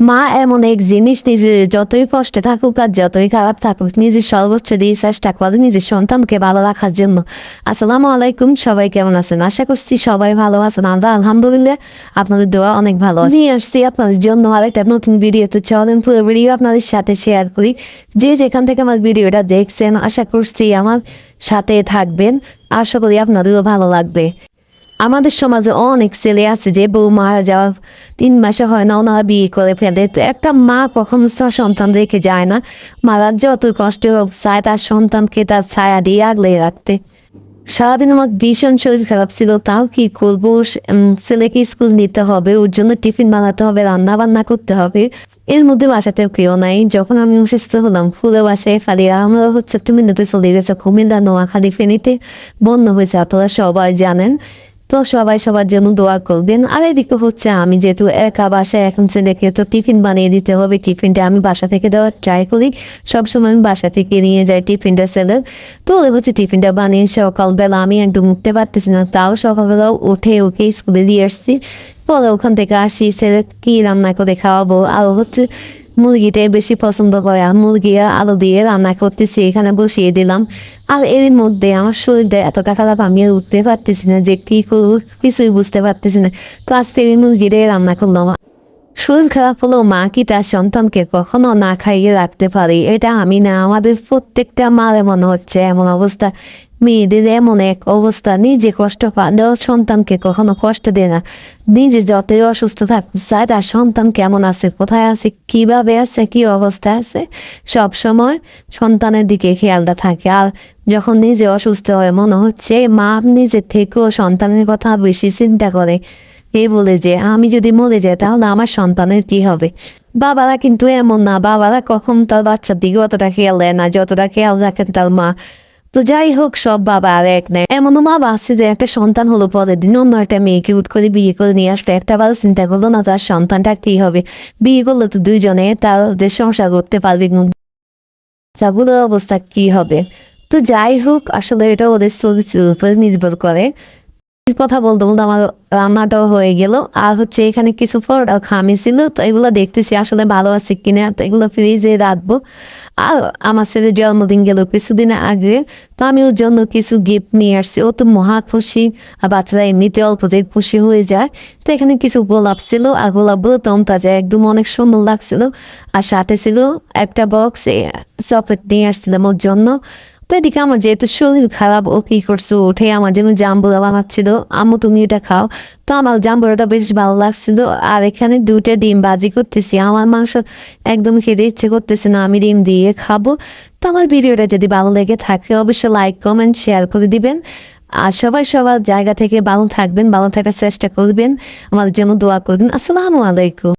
মা এমন এক জিনিস, নিজে যতই কষ্টে থাকুক আর যতই খারাপ থাকুক, নিজের সর্বোচ্চ দিয়ে চেষ্টা করে নিজের সন্তানকে ভালো রাখার জন্য। আসসালামু আলাইকুম, সবাই কেমন আছেন? আশা করছি সবাই ভালো আছেন। আমরা আলহামদুলিল্লাহ আপনাদের দোয়া অনেক ভালো আছে। নিয়ে আসছি আপনাদের জন্য আরেকটা নতুন ভিডিও। তো চলেন পুরো ভিডিও আপনাদের সাথে শেয়ার করি। যে যেখান থেকে আমার ভিডিওটা দেখছেন, আশা করছি আমার সাথে থাকবেন। আশা করি আপনাদেরও ভালো লাগবে। আমাদের সমাজে অনেক ছেলে আছে যে বউ মারা যাওয়া 3 মাসে হয় না, ওনারা বিয়ে করে ফেলে। তো একটা মা কখনো তার সন্তান রেখে যায় না। মারা যত কষ্ট হোক চায় তার সন্তানকে তার ছায়া দিয়ে আগলে রাখতে। সারাদিন আমার ভীষণ শরীর খারাপ ছিল, তাও কি করবো, ছেলেকে স্কুল নিতে হবে, ওর জন্য টিফিন বানাতে হবে, রান্না বান্না করতে হবে। এর মধ্যে বাসাতেও কেউ নাই। যখন আমি অসুস্থ হলাম, ফুলে বাসায় ফালিয়া আমরা তুমি নিতে চলে গেছে কুমিল্লা, নোয়াখালী, ফেনীতে বন্য হয়েছে, আপনারা সবাই জানেন। তো সবাই সবার জন্য দোয়া করবেন। আর এদিকে হচ্ছে আমি যেহেতু একা বাসায়, এখন ছেলেকে তো টিফিন বানিয়ে দিতে হবে। টিফিনটা আমি বাসা থেকে দেওয়ার ট্রাই করি, সবসময় আমি বাসা থেকে নিয়ে যাই টিফিনটা ছেলের। তো হচ্ছে টিফিনটা বানিয়ে সকালবেলা আমি একদম উঠতে পারতেছি না, তাও সকালবেলা উঠে ওকে স্কুলে দিয়ে আসছি। পরে ওখান থেকে আসি, ছেলে কি রান্না করে খাওয়াবো। আর হচ্ছে মুরগিটাই বেশি পছন্দ করে, আর মুরগি আলু দিয়ে রান্না করতেছি, এখানে বসিয়ে দিলাম। আর এর মধ্যে আমার শরীরটা এতটা খারাপ, আমি আর উঠতে পারতেছি না, যে কি করবো কিছুই বুঝতে পারতেছি না। তো আজকে এই মুরগিটাই রান্না করলাম। শরীর খারাপ হলেও মা কি তার সন্তানকে কখনো না খাইয়ে রাখতে পারে? এটা আমি না, আমাদের প্রত্যেকটা মার মনে হচ্ছে এমন অবস্থা। মেয়েদের এমন এক অবস্থা, নিজে কষ্ট পালেও সন্তানকে কখনো কষ্ট দেয় না। নিজে যতই অসুস্থ থাকুক চায় তার সন্তান কেমন আছে, কোথায় আছে, কিভাবে আছে, কি অবস্থা আছে, সব সময় সন্তানের দিকে খেয়ালটা থাকে। আর যখন নিজে অসুস্থ হয় মনে হচ্ছে মা নিজের থেকেও সন্তানের কথা বেশি চিন্তা করে। এ বলে যে আমি যদি মরে যাই তাহলে আমার সন্তানের কি হবে। বাবারা কিন্তু এমন না, বাবারা কখন তার বাচ্চার দিকে অতটা খেয়াল দেয় না যতটা খেয়াল রাখেন তার মা। তো যাই হোক, সব বাবা আর এক নেই। এমনও বাবা আছে যে একটা সন্তান হলো, পরের দিন অন্য একটা মেয়েকে উঠ করে বিয়ে করে নিয়ে আসলো, একটা বার চিন্তা করলো না তার সন্তানটা কি হবে। বিয়ে করলো তো দুইজনে তাদের সংসার করতে পারবে, বাচ্চাগুলোর অবস্থা কি হবে। তো যাই হোক, আসলে এটা ওদের চরিত্রের উপরে নির্ভর করে। কথা বলতে বলতে আমার রান্নাটাও হয়ে গেল। আর হচ্ছে এখানে কিছু পরোটা খামি ছিল, তো এগুলো দেখতেছি আসলে ভালো আছে কিনা, তো এগুলো ফ্রিজে রাখবো। আর আমার ছেলে জন্মদিন গেল কিছুদিন আগে, তো আমি ওর জন্য কিছু গিফট নিয়ে আসছি। ও তো মহা খুশি, আর বাচ্চারা এমনিতে অল্পতে খুশি হয়ে যায়। তো এখানে কিছু গোলাপ ছিল, আর গোলাপগুলো তমতাজা একদম অনেক সুন্দর লাগছিল। আর সাথে ছিল একটা বক্স চকলেট নিয়ে আসছিলাম ওর জন্য। তো এদিকে আমার যেহেতু শরীর খারাপ, ও কি করছে উঠে আমার যেমন জাম্বুরা বানাচ্ছিল, আম্মু তুমি এটা খাও। তো আমার জাম্বুরাটা বেশ ভালো লাগছিল। আর এখানে 2টা ডিম ভাজি করতেছি, আমার মাংস একদম খেতে ইচ্ছে করতেছে না, আমি ডিম দিয়ে খাবো। তো আমার ভিডিওটা যদি ভালো লেগে থাকে অবশ্যই লাইক কমেন্ট শেয়ার করে দিবেন। আর সবাই সবার জায়গা থেকে ভালো থাকবেন, ভালো থাকার চেষ্টা করবেন, আমাদের জন্য দোয়া করবেন। আসসালামু আলাইকুম।